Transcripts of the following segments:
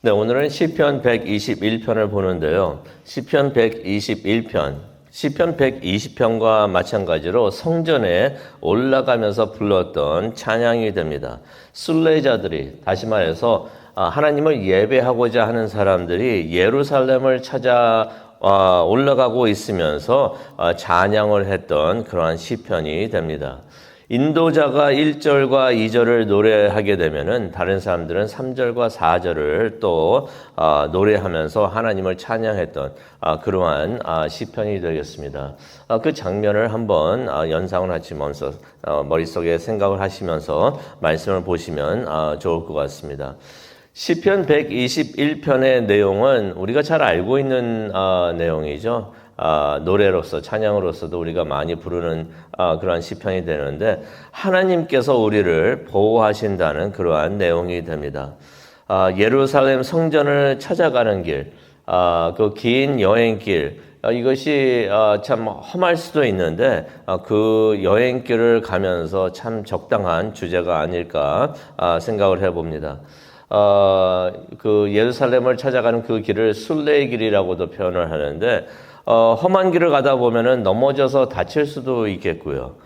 네, 오늘은 시편 121편을 보는데요. 시편 121편, 시편 120편과 마찬가지로 성전에 올라가면서 불렀던 찬양이 됩니다. 순례자들이, 다시 말해서 하나님을 예배하고자 하는 사람들이 예루살렘을 찾아 올라가고 있으면서 찬양을 했던 그러한 시편이 됩니다. 인도자가 1절과 2절을 노래하게 되면은 다른 사람들은 3절과 4절을 또 노래하면서 하나님을 찬양했던 그러한 시편이 되겠습니다. 그 장면을 한번 연상을 하시면서 머릿속에 생각을 하시면서 말씀을 보시면 좋을 것 같습니다. 시편 121편의 내용은 우리가 잘 알고 있는 내용이죠. 노래로서 찬양으로서도 우리가 많이 부르는 그러한 시편이 되는데 하나님께서 우리를 보호하신다는 그러한 내용이 됩니다. 예루살렘 성전을 찾아가는 길, 그 긴 여행길, 이것이 참 험할 수도 있는데 그 여행길을 가면서 참 적당한 주제가 아닐까 생각을 해봅니다. 그 예루살렘을 찾아가는 그 길을 순례의 길이라고도 표현을 하는데 험한 길을 가다 보면은 넘어져서 다칠 수도 있겠고요.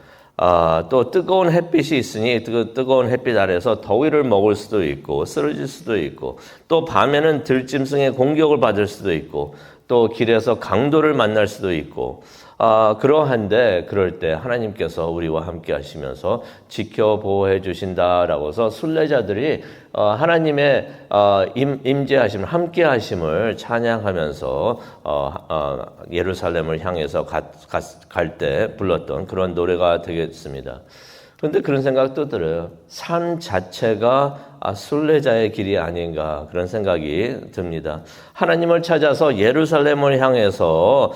또 뜨거운 햇빛이 있으니 뜨거운 햇빛 아래서 더위를 먹을 수도 있고 쓰러질 수도 있고 또 밤에는 들짐승의 공격을 받을 수도 있고 또 길에서 강도를 만날 수도 있고 그러한데 그럴 때 하나님께서 우리와 함께 하시면서 지켜 보호해 주신다라고 해서 순례자들이 하나님의 임재하심을 함께 하심을 찬양하면서 예루살렘을 향해서 갈 때 불렀던 그런 노래가 되겠습니다. 그런데 그런 생각도 들어요. 삶 자체가 순례자의 길이 아닌가 그런 생각이 듭니다. 하나님을 찾아서 예루살렘을 향해서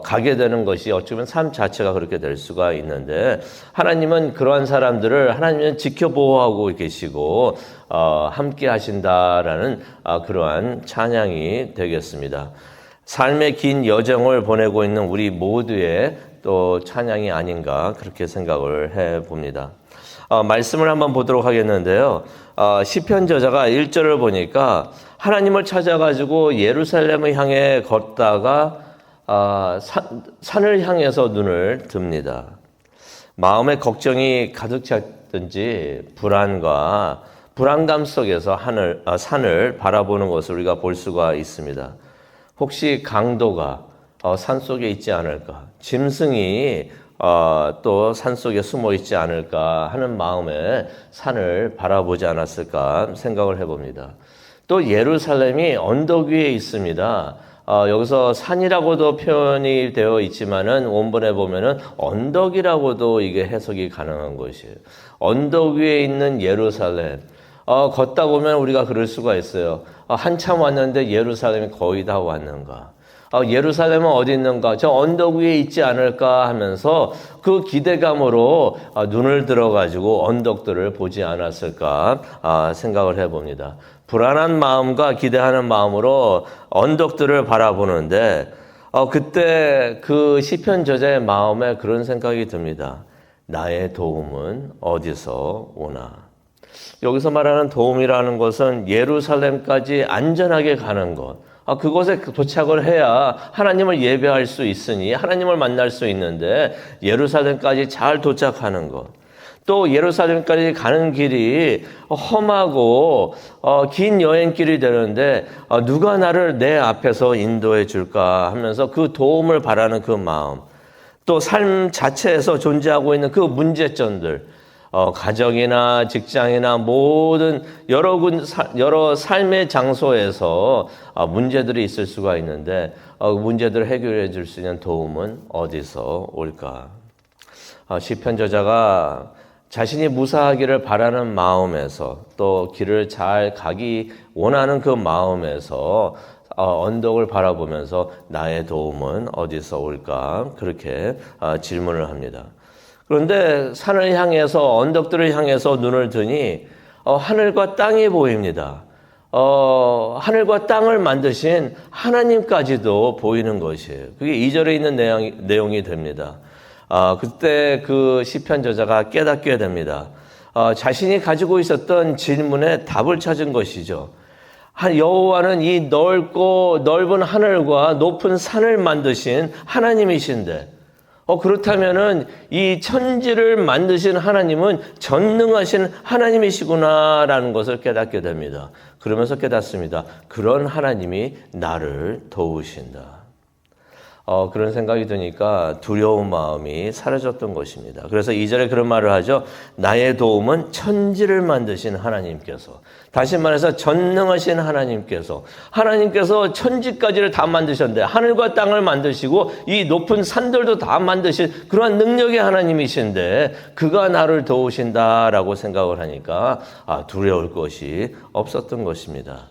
가게 되는 것이 어쩌면 삶 자체가 그렇게 될 수가 있는데 하나님은 그러한 사람들을 하나님은 지켜보호하고 계시고 함께 하신다라는 그러한 찬양이 되겠습니다. 삶의 긴 여정을 보내고 있는 우리 모두의 또 찬양이 아닌가 그렇게 생각을 해봅니다. 말씀을 한번 보도록 하겠는데요. 시편 저자가 1절을 보니까 하나님을 찾아가지고 예루살렘을 향해 걷다가 산을 향해서 눈을 듭니다. 마음의 걱정이 가득 찼든지 불안감 속에서 산을 바라보는 것을 우리가 볼 수가 있습니다. 혹시 강도가 산속에 있지 않을까? 짐승이 또 산속에 숨어 있지 않을까 하는 마음에 산을 바라보지 않았을까 생각을 해봅니다. 또 예루살렘이 언덕 위에 있습니다. 여기서 산이라고도 표현이 되어 있지만은 원본에 보면은 언덕이라고도 이게 해석이 가능한 것이에요. 언덕 위에 있는 예루살렘. 걷다 보면 우리가 그럴 수가 있어요. 한참 왔는데 예루살렘이 거의 다 왔는가? 예루살렘은 어디 있는가? 저 언덕 위에 있지 않을까 하면서 그 기대감으로 눈을 들어가지고 언덕들을 보지 않았을까 생각을 해봅니다. 불안한 마음과 기대하는 마음으로 언덕들을 바라보는데 그때 그 시편 저자의 마음에 그런 생각이 듭니다. 나의 도움은 어디서 오나? 여기서 말하는 도움이라는 것은 예루살렘까지 안전하게 가는 것. 그곳에 도착을 해야 하나님을 예배할 수 있으니 하나님을 만날 수 있는데 예루살렘까지 잘 도착하는 것. 또 예루살렘까지 가는 길이 험하고 긴 여행길이 되는데 누가 나를 내 앞에서 인도해 줄까 하면서 그 도움을 바라는 그 마음. 또 삶 자체에서 존재하고 있는 그 문제점들. 가정이나 직장이나 모든 여러 삶의 장소에서 문제들이 있을 수가 있는데 문제들을 해결해 줄 수 있는 도움은 어디서 올까? 시편 저자가 자신이 무사하기를 바라는 마음에서 또 길을 잘 가기 원하는 그 마음에서 언덕을 바라보면서 나의 도움은 어디서 올까? 그렇게 질문을 합니다. 그런데 산을 향해서 언덕들을 향해서 눈을 드니 하늘과 땅이 보입니다. 하늘과 땅을 만드신 하나님까지도 보이는 것이에요. 그게 2절에 있는 내용이 됩니다. 그때 그 시편 저자가 깨닫게 됩니다. 자신이 가지고 있었던 질문에 답을 찾은 것이죠. 여호와는 이 넓고 넓은 하늘과 높은 산을 만드신 하나님이신데, 그렇다면은 이 천지를 만드신 하나님은 전능하신 하나님이시구나라는 것을 깨닫게 됩니다. 그러면서 깨닫습니다. 그런 하나님이 나를 도우신다. 그런 생각이 드니까 두려운 마음이 사라졌던 것입니다. 그래서 2절에 그런 말을 하죠. 나의 도움은 천지를 만드신 하나님께서, 다시 말해서 전능하신 하나님께서 천지까지를 다 만드셨는데, 하늘과 땅을 만드시고 이 높은 산들도 다 만드신 그러한 능력의 하나님이신데 그가 나를 도우신다라고 생각을 하니까 두려울 것이 없었던 것입니다.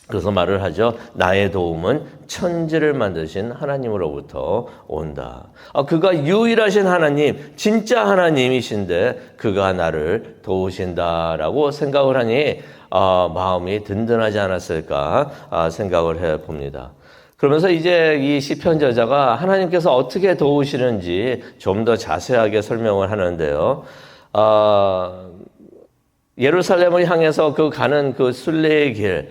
그래서 말을 하죠. 나의 도움은 천지를 만드신 하나님으로부터 온다. 그가 유일하신 하나님, 진짜 하나님이신데 그가 나를 도우신다라고 생각을 하니 마음이 든든하지 않았을까 생각을 해봅니다. 그러면서 이제 이 시편 저자가 하나님께서 어떻게 도우시는지 좀 더 자세하게 설명을 하는데요. 예루살렘을 향해서 가는 그 순례의 길,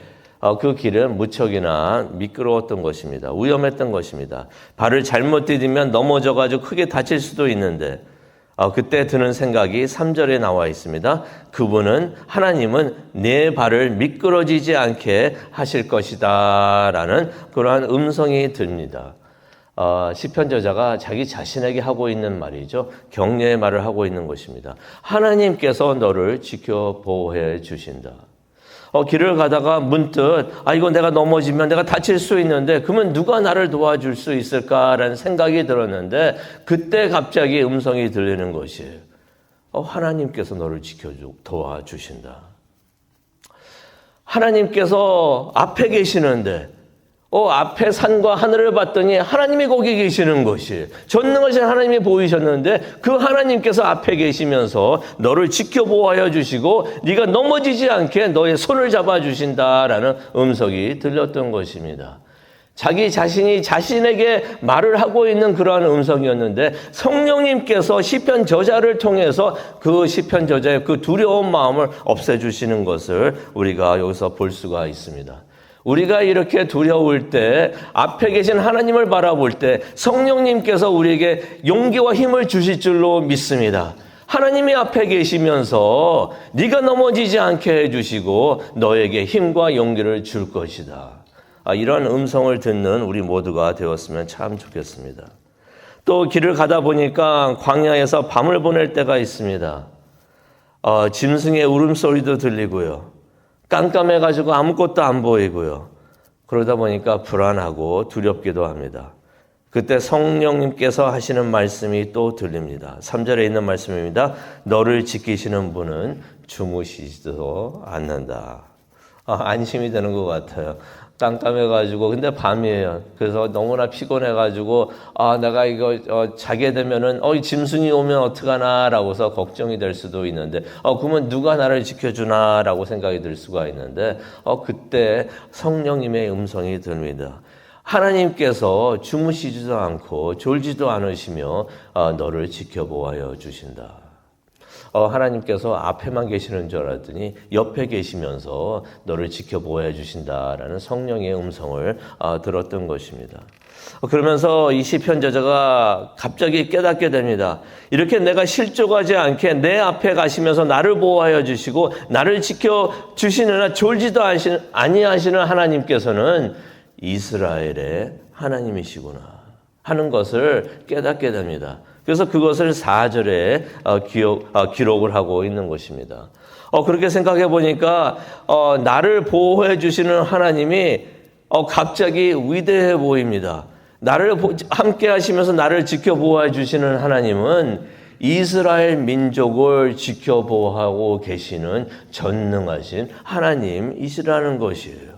그 길은 무척이나 미끄러웠던 것입니다. 위험했던 것입니다. 발을 잘못 디디면 넘어져가지고 크게 다칠 수도 있는데, 그때 드는 생각이 3절에 나와 있습니다. 하나님은 내 발을 미끄러지지 않게 하실 것이다 라는 그러한 음성이 듭니다. 시편 저자가 자기 자신에게 하고 있는 말이죠. 격려의 말을 하고 있는 것입니다. 하나님께서 너를 지켜 보호해 주신다. 길을 가다가 문득 이거 내가 넘어지면 내가 다칠 수 있는데 그러면 누가 나를 도와줄 수 있을까라는 생각이 들었는데, 그때 갑자기 음성이 들리는 것이에요. 하나님께서 너를 도와주신다. 하나님께서 앞에 계시는데 앞에 산과 하늘을 봤더니 하나님이 거기 계시는 것이, 전능하신 하나님이 보이셨는데 그 하나님께서 앞에 계시면서 너를 지켜보호하여 주시고 네가 넘어지지 않게 너의 손을 잡아주신다라는 음성이 들렸던 것입니다. 자기 자신이 자신에게 말을 하고 있는 그러한 음성이었는데, 성령님께서 시편 저자를 통해서 그 시편 저자의 그 두려운 마음을 없애주시는 것을 우리가 여기서 볼 수가 있습니다. 우리가 이렇게 두려울 때, 앞에 계신 하나님을 바라볼 때 성령님께서 우리에게 용기와 힘을 주실 줄로 믿습니다. 하나님이 앞에 계시면서 네가 넘어지지 않게 해주시고 너에게 힘과 용기를 줄 것이다. 이런 음성을 듣는 우리 모두가 되었으면 참 좋겠습니다. 또 길을 가다 보니까 광야에서 밤을 보낼 때가 있습니다. 짐승의 울음소리도 들리고요. 깜깜해가지고 아무것도 안 보이고요. 그러다 보니까 불안하고 두렵기도 합니다. 그때 성령님께서 하시는 말씀이 또 들립니다. 3절에 있는 말씀입니다. 너를 지키시는 분은 주무시지도 않는다. 안심이 되는 것 같아요. 깜깜해가지고, 근데 밤이에요. 그래서 너무나 피곤해가지고, 내가 이거 자게 되면은, 짐승이 오면 어떡하나라고서 걱정이 될 수도 있는데, 그러면 누가 나를 지켜주나라고 생각이 들 수가 있는데, 그때 성령님의 음성이 듭니다. 하나님께서 주무시지도 않고 졸지도 않으시며 너를 지켜보아여 주신다. 하나님께서 앞에만 계시는 줄 알았더니 옆에 계시면서 너를 지켜보아야 주신다라는 성령의 음성을 들었던 것입니다. 그러면서 이 시편 저자가 갑자기 깨닫게 됩니다. 이렇게 내가 실족하지 않게 내 앞에 가시면서 나를 보호하여 주시고 나를 지켜주시느나 졸지도 아니하시는 하나님께서는 이스라엘의 하나님이시구나 하는 것을 깨닫게 됩니다. 그래서 그것을 4절에 기록을 하고 있는 것입니다. 그렇게 생각해 보니까 나를 보호해 주시는 하나님이 갑자기 위대해 보입니다. 나를 함께 하시면서 나를 지켜보호해 주시는 하나님은 이스라엘 민족을 지켜보호하고 계시는 전능하신 하나님이시라는 것이에요.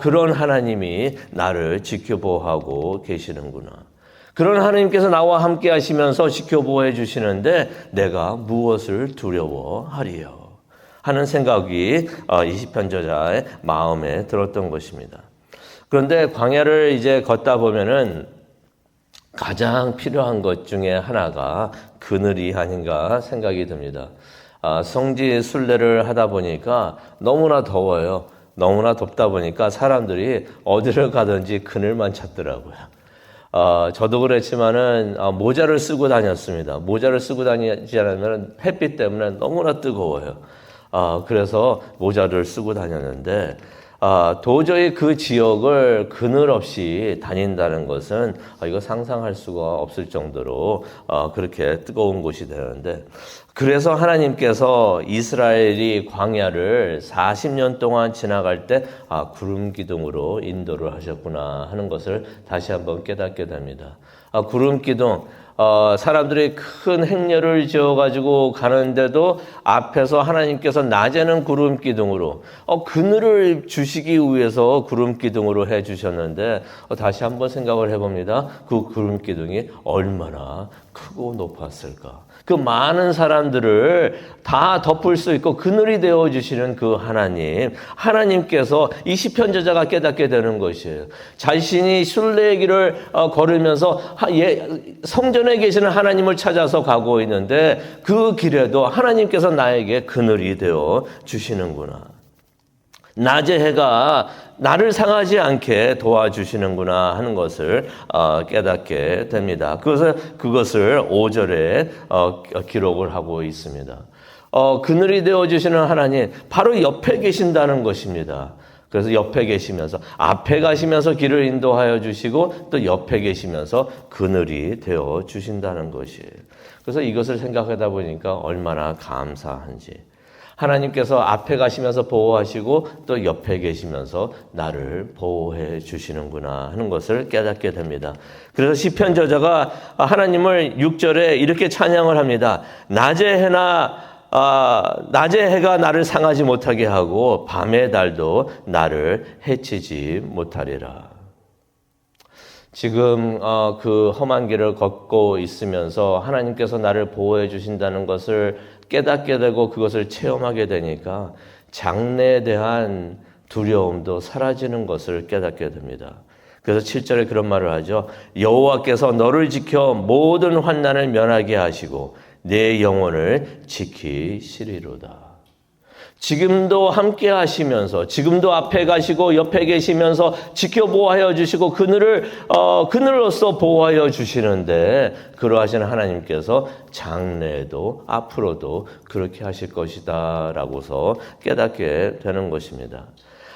그런 하나님이 나를 지켜보호하고 계시는구나. 그런 하나님께서 나와 함께 하시면서 지켜보호해 주시는데 내가 무엇을 두려워하리요 하는 생각이 이 시편 저자의 마음에 들었던 것입니다. 그런데 광야를 이제 걷다 보면은 가장 필요한 것 중에 하나가 그늘이 아닌가 생각이 듭니다. 성지 순례를 하다 보니까 너무나 더워요. 너무나 덥다 보니까 사람들이 어디를 가든지 그늘만 찾더라고요. 저도 그랬지만은 모자를 쓰고 다녔습니다. 모자를 쓰고 다니지 않으면 햇빛 때문에 너무나 뜨거워요. 그래서 모자를 쓰고 다녔는데 도저히 그 지역을 그늘 없이 다닌다는 것은 이거 상상할 수가 없을 정도로 그렇게 뜨거운 곳이 되는데, 그래서 하나님께서 이스라엘이 광야를 40년 동안 지나갈 때 구름 기둥으로 인도를 하셨구나 하는 것을 다시 한번 깨닫게 됩니다. 구름 기둥, 사람들이 큰 행렬을 지어가지고 가는데도 앞에서 하나님께서 낮에는 구름 기둥으로 그늘을 주시기 위해서 구름 기둥으로 해주셨는데, 다시 한번 생각을 해봅니다. 그 구름 기둥이 얼마나 크고 높았을까. 그 많은 사람들을 다 덮을 수 있고 그늘이 되어주시는 그 하나님께서 이 시편 저자가 깨닫게 되는 것이에요. 자신이 순례의 길을 걸으면서 성전에 계시는 하나님을 찾아서 가고 있는데, 그 길에도 하나님께서 나에게 그늘이 되어 주시는구나. 낮의 해가 나를 상하지 않게 도와주시는구나 하는 것을 깨닫게 됩니다. 그것을 5절에 기록을 하고 있습니다. 그늘이 되어주시는 하나님, 바로 옆에 계신다는 것입니다. 그래서 옆에 계시면서, 앞에 가시면서 길을 인도하여 주시고 또 옆에 계시면서 그늘이 되어 주신다는 것이에요. 그래서 이것을 생각하다 보니까 얼마나 감사한지. 하나님께서 앞에 가시면서 보호하시고 또 옆에 계시면서 나를 보호해 주시는구나 하는 것을 깨닫게 됩니다. 그래서 시편 저자가 하나님을 6절에 이렇게 찬양을 합니다. 낮의 해가 나를 상하지 못하게 하고 밤의 달도 나를 해치지 못하리라. 지금 그 험한 길을 걷고 있으면서 하나님께서 나를 보호해 주신다는 것을 깨닫게 되고 그것을 체험하게 되니까 장래에 대한 두려움도 사라지는 것을 깨닫게 됩니다. 그래서 7절에 그런 말을 하죠. 여호와께서 너를 지켜 모든 환난을 면하게 하시고 내 영혼을 지키시리로다. 지금도 함께 하시면서, 지금도 앞에 가시고 옆에 계시면서 지켜 보호하여 주시고 그늘로서 보호하여 주시는데, 그러하신 하나님께서 장래에도 앞으로도 그렇게 하실 것이다 라고서 깨닫게 되는 것입니다.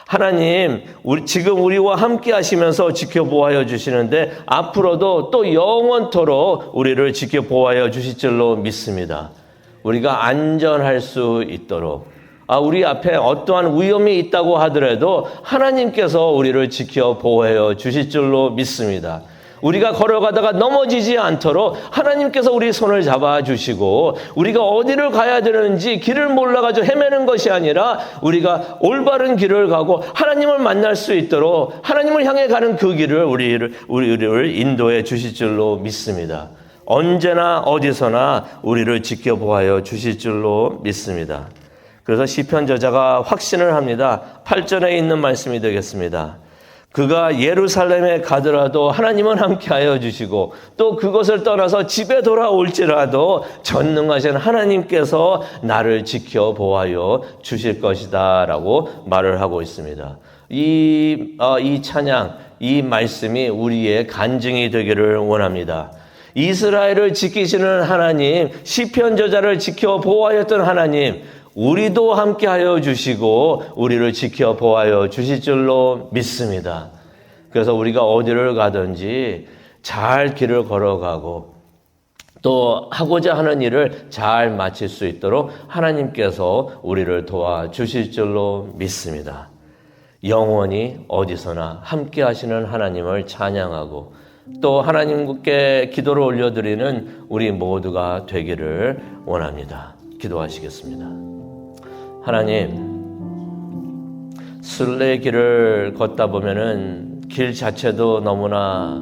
하나님, 지금 우리와 함께 하시면서 지켜 보호하여 주시는데 앞으로도 또 영원토록 우리를 지켜 보호하여 주실 줄로 믿습니다. 우리가 안전할 수 있도록, 우리 앞에 어떠한 위험이 있다고 하더라도 하나님께서 우리를 지켜 보호해 주실 줄로 믿습니다. 우리가 걸어가다가 넘어지지 않도록 하나님께서 우리 손을 잡아주시고, 우리가 어디를 가야 되는지 길을 몰라가지고 헤매는 것이 아니라 우리가 올바른 길을 가고 하나님을 만날 수 있도록 하나님을 향해 가는 그 길을 우리를 인도해 주실 줄로 믿습니다. 언제나 어디서나 우리를 지켜보아여 주실 줄로 믿습니다. 그래서 시편 저자가 확신을 합니다. 8절에 있는 말씀이 되겠습니다. 그가 예루살렘에 가더라도 하나님은 함께하여 주시고 또 그것을 떠나서 집에 돌아올지라도 전능하신 하나님께서 나를 지켜 보아여 주실 것이다 라고 말을 하고 있습니다. 이 찬양, 이 말씀이 우리의 간증이 되기를 원합니다. 이스라엘을 지키시는 하나님, 시편 저자를 지켜 보호하였던 하나님, 우리도 함께하여 주시고 우리를 지켜 보호하여 주실 줄로 믿습니다. 그래서 우리가 어디를 가든지 잘 길을 걸어가고 또 하고자 하는 일을 잘 마칠 수 있도록 하나님께서 우리를 도와주실 줄로 믿습니다. 영원히 어디서나 함께하시는 하나님을 찬양하고 또 하나님께 기도를 올려드리는 우리 모두가 되기를 원합니다. 기도하시겠습니다. 하나님, 순례의 길을 걷다 보면은 길 자체도 너무나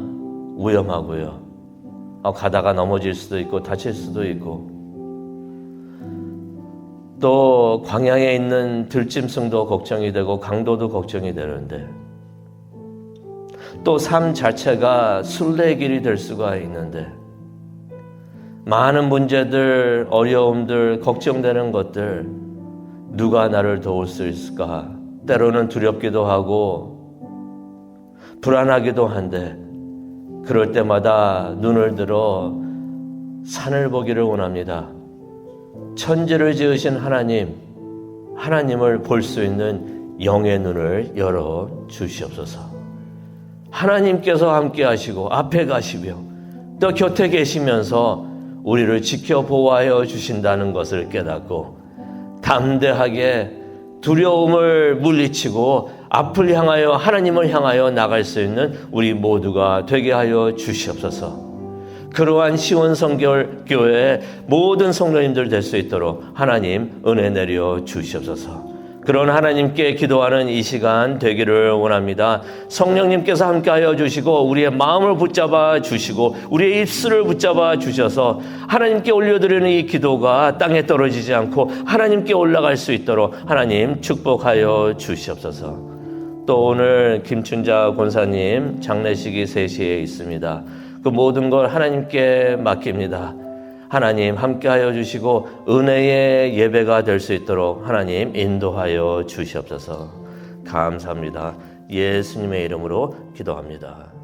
위험하고요. 가다가 넘어질 수도 있고 다칠 수도 있고 또 광야에 있는 들짐승도 걱정이 되고 강도도 걱정이 되는데 또 삶 자체가 순례의 길이 될 수가 있는데 많은 문제들, 어려움들, 걱정되는 것들 누가 나를 도울 수 있을까 때로는 두렵기도 하고 불안하기도 한데 그럴 때마다 눈을 들어 산을 보기를 원합니다. 천지를 지으신 하나님을 볼 수 있는 영의 눈을 열어 주시옵소서. 하나님께서 함께 하시고 앞에 가시며 또 곁에 계시면서 우리를 지켜 보호하여 주신다는 것을 깨닫고 담대하게 두려움을 물리치고 앞을 향하여 하나님을 향하여 나갈 수 있는 우리 모두가 되게 하여 주시옵소서. 그러한 시온성결교회의 모든 성도님들 될 수 있도록 하나님 은혜 내려 주시옵소서. 그런 하나님께 기도하는 이 시간 되기를 원합니다. 성령님께서 함께하여 주시고 우리의 마음을 붙잡아 주시고 우리의 입술을 붙잡아 주셔서 하나님께 올려드리는 이 기도가 땅에 떨어지지 않고 하나님께 올라갈 수 있도록 하나님 축복하여 주시옵소서. 또 오늘 김춘자 권사님 장례식이 3시에 있습니다. 그 모든 걸 하나님께 맡깁니다. 하나님 함께하여 주시고 은혜의 예배가 될 수 있도록 하나님 인도하여 주시옵소서. 감사합니다. 예수님의 이름으로 기도합니다.